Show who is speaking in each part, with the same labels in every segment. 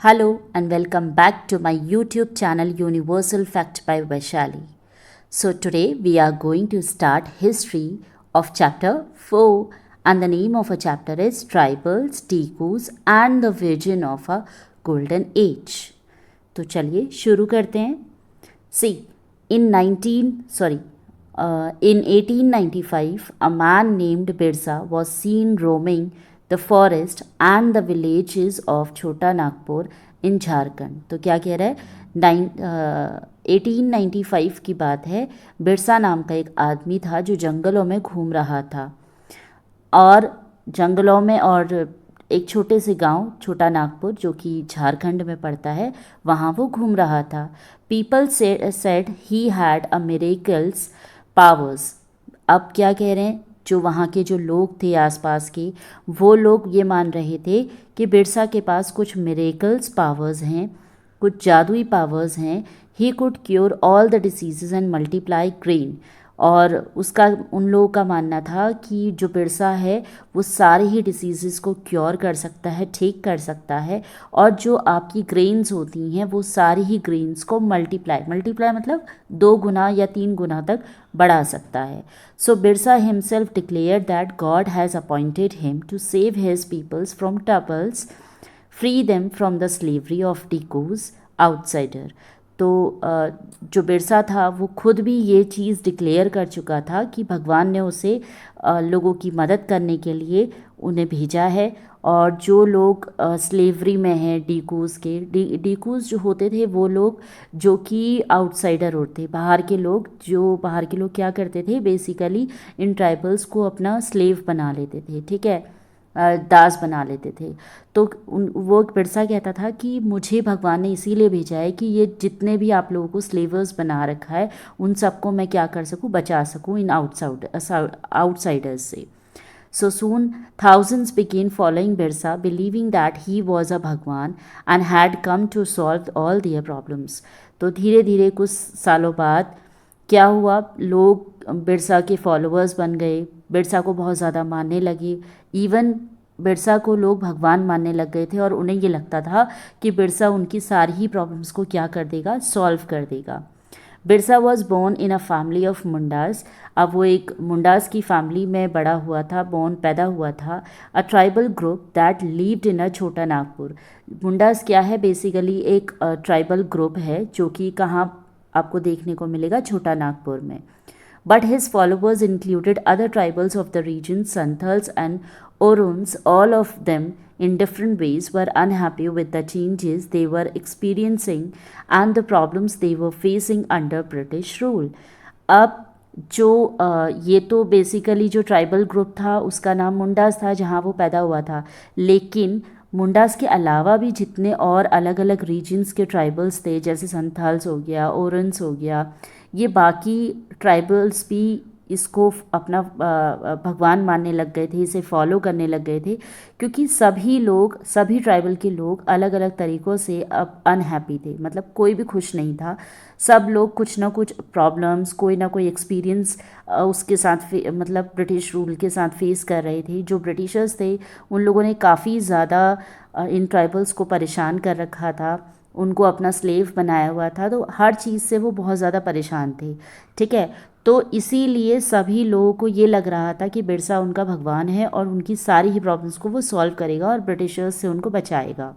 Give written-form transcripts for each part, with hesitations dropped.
Speaker 1: Hello and welcome back to my YouTube channel Universal Fact by Vaishali. So today we are going to start history of chapter 4 and the name of a chapter is Tribals, Tikus and the Vision of a Golden Age. तो चलिए शुरू करते हैं. See, in 1895 a man named Birsa was seen roaming the forest and the villages of छोटा नागपुर इन झारखंड. तो क्या कह रहा है 1895 की बात है. बिरसा नाम का एक आदमी था जो जंगलों में घूम रहा था और जंगलों में और एक छोटे से गांव छोटा नागपुर जो कि झारखंड में पड़ता है वहाँ वो घूम रहा था. People said he had a miracles powers. अब क्या कह रहे हैं, जो वहाँ के जो लोग थे आसपास के वो लोग ये मान रहे थे कि बिरसा के पास कुछ मिरेकल्स पावर्स हैं, कुछ जादुई पावर्स हैं. He could cure all the diseases and multiply grain. और उसका उन लोगों का मानना था कि जो बिरसा है वो सारे ही डिसीज़ को क्योर कर सकता है, ठीक कर सकता है और जो आपकी ग्रेन्स होती हैं वो सारी ही ग्रेन्स को मल्टीप्लाई मतलब 2 गुना या 3 गुना तक बढ़ा सकता है. So Birsa himself declare that god has appointed him to save his peoples from troubles, free them from the slavery of dikus outsider. तो जो बिरसा था वो खुद भी ये चीज़ डिक्लेयर कर चुका था कि भगवान ने उसे लोगों की मदद करने के लिए उन्हें भेजा है. और जो लोग स्लेवरी में हैं डीकूज़ के डीकूज़ जो होते थे वो लोग जो कि आउटसाइडर होते, बाहर के लोग. जो बाहर के लोग क्या करते थे, बेसिकली इन ट्राइबल्स को अपना स्लेव बना लेते थे, ठीक है, दास बना लेते थे. तो वो बिरसा कहता था कि मुझे भगवान ने इसीलिए भेजा है कि ये जितने भी आप लोगों को स्लेवर्स बना रखा है उन सबको मैं क्या कर सकूं, बचा सकूं इन आउटसाइडर्स से. So soon thousands began following Birsa, believing that he was a भगवान and had come to solve all their problems. तो धीरे धीरे कुछ सालों बाद क्या हुआ, लोग बिरसा के फॉलोअर्स बन गए, बिरसा को बहुत ज़्यादा मानने लगे. इवन बिरसा को लोग भगवान मानने लग गए थे और उन्हें ये लगता था कि बिरसा उनकी सारी ही प्रॉब्लम्स को क्या कर देगा, सॉल्व कर देगा. Birsa was born in a family of Mundas. अब वो एक मुंडास की फैमिली में बड़ा हुआ था, पैदा हुआ था. A tribal group that lived in a Chota Nagpur. Mundas क्या है, बेसिकली एक ट्राइबल ग्रुप है जो कि कहाँ आपको देखने को मिलेगा, छोटा नागपुर में. But his followers included other tribals of the region, Santals and Oruns. All of them, in different ways, were unhappy with the changes they were experiencing and the problems they were facing under British rule. अब जो ये तो basically जो tribal group था उसका नाम मुंडास था जहाँ वो पैदा हुआ था. लेकिन मुंडास के अलावा भी जितने और अलग अलग रीजन्स के ट्राइबल्स थे, जैसे संथाल्स हो गया, ओरन्स हो गया, ये बाकी ट्राइबल्स भी इसको अपना भगवान मानने लग गए थे, इसे फॉलो करने लग गए थे. क्योंकि सभी ट्राइबल के लोग अलग अलग तरीक़ों से अब अनहैप्पी थे, मतलब कोई भी खुश नहीं था. सब लोग कुछ ना कुछ प्रॉब्लम्स, कोई ना कोई एक्सपीरियंस उसके साथ मतलब ब्रिटिश रूल के साथ फेस कर रहे थे. जो ब्रिटिशर्स थे उन लोगों ने काफ़ी ज़्यादा इन ट्राइबल्स को परेशान कर रखा था, उनको अपना स्लेव बनाया हुआ था. तो हर चीज़ से वो बहुत ज़्यादा परेशान थे, ठीक है. तो इसीलिए सभी लोगों को ये लग रहा था कि बिरसा उनका भगवान है और उनकी सारी ही प्रॉब्लम्स को वो सॉल्व करेगा और ब्रिटिशर्स से उनको बचाएगा.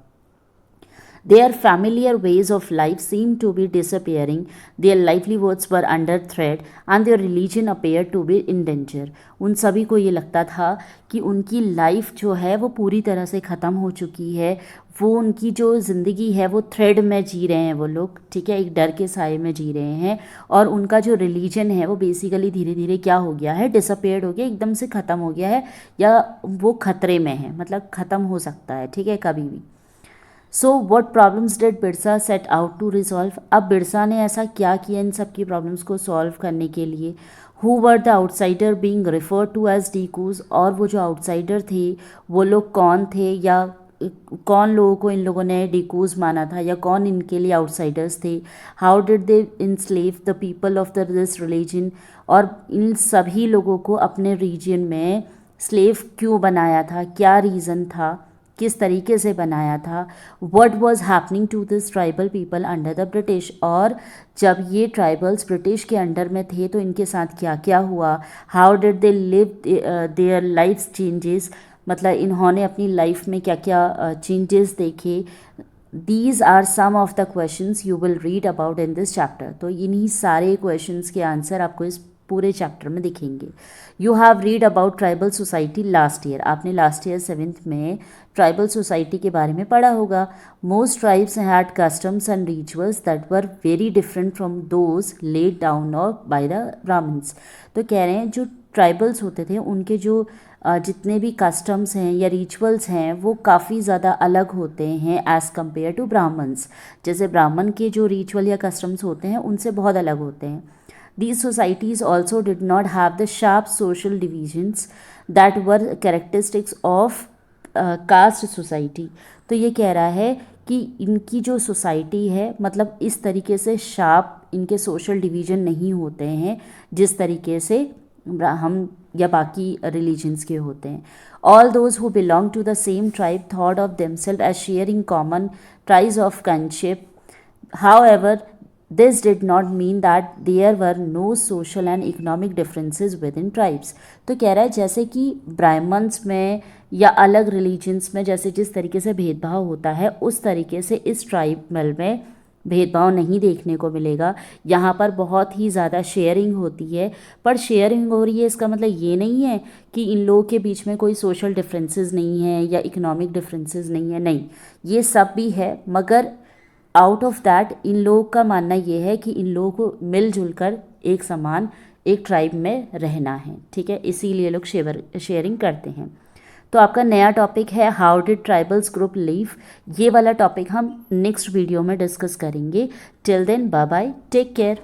Speaker 1: Their familiar ways of life seemed to be disappearing, their livelihoods were under threat and their religion appeared to be in danger. उन सभी को ये लगता था कि उनकी लाइफ जो है वो पूरी तरह से ख़त्म हो चुकी है, वो उनकी जो ज़िंदगी है वो थ्रेड में जी रहे हैं वो लोग, ठीक है, एक डर के साए में जी रहे हैं. और उनका जो रिलीजन है वो बेसिकली धीरे धीरे क्या हो गया है, डिसअपेयर्ड हो गया, एकदम से ख़त्म हो गया है या वो ख़तरे में है, मतलब ख़त्म हो सकता है, ठीक है, कभी भी. So what problems did Birsa set out to resolve. अब बिरसा ने ऐसा क्या किया इन सब की प्रॉब्लम्स को सॉल्व करने के लिए. Who were the outsider being refer to as dikus. और वो जो आउटसाइडर थे वो लोग कौन थे, या कौन लोगों को इन लोगों ने डीकूज माना था, या कौन इनके लिए आउटसाइडर्स थे. How did they enslave the people of the this religion. और इन सभी लोगों को अपने रीजन में स्लेव क्यों बनाया था, क्या रीज़न था, किस तरीके से बनाया था, what was happening to this tribal people under the British, और जब ये ट्राइबल्स ब्रिटिश के अंडर में थे तो इनके साथ क्या क्या हुआ, how did they live their life changes, मतलब इन्होंने अपनी लाइफ में क्या क्या चेंजेस देखे। These are some of the questions you will read about in this chapter. तो इन्हीं सारे क्वेश्चंस के आंसर आपको इस पूरे चैप्टर में दिखेंगे। You have read about tribal society last year, आपने लास्ट ईयर 7th में ट्राइबल सोसाइटी के बारे में पढ़ा होगा। Most tribes had customs and rituals that were very different from those laid down और बाय द ब्राह्मण्स। तो कह रहे हैं जो ट्राइबल्स होते थे उनके जो जितने भी कस्टम्स हैं या रिचुअल्स हैं वो काफ़ी ज़्यादा अलग होते हैं एज़ कम्पेयर टू ब्राह्मण्स। जैसे ब्राह्मण के जो रिचुअल या कस्टम्स होते हैं उनसे बहुत अलग होते हैं। These societies also did not have the sharp social divisions that were characteristics of caste society। तो ये कह रहा है कि इनकी जो सोसाइटी है मतलब इस तरीके से शार्प इनके सोशल डिवीज़न नहीं होते हैं जिस तरीके से हम या बाकी रिलीजन्स के होते हैं। All those who belong to the same tribe thought of themselves as sharing common ties of kinship। However, this did not mean that there were no social and economic differences within tribes। तो कह रहा है जैसे कि Brahmins में या अलग religions में जैसे जिस तरीके से भेदभाव होता है उस तरीके से इस ट्राइबल में भेदभाव नहीं देखने को मिलेगा। यहाँ पर बहुत ही ज़्यादा शेयरिंग होती है, पर शेयरिंग हो रही है इसका मतलब ये नहीं है कि इन लोगों के बीच में कोई सोशल डिफरेंसेस नहीं है या इकोनॉमिक डिफरेंसेस नहीं है, नहीं, ये सब भी है, मगर आउट ऑफ दैट इन लोगों का मानना ये है कि इन लोगों को मिलजुल कर एक समान एक ट्राइब में रहना है, ठीक है, इसीलिए लोग शेयरिंग करते हैं। तो आपका नया टॉपिक है how did tribals group live. ये वाला टॉपिक हम नेक्स्ट वीडियो में डिस्कस करेंगे। Till then bye bye, take care.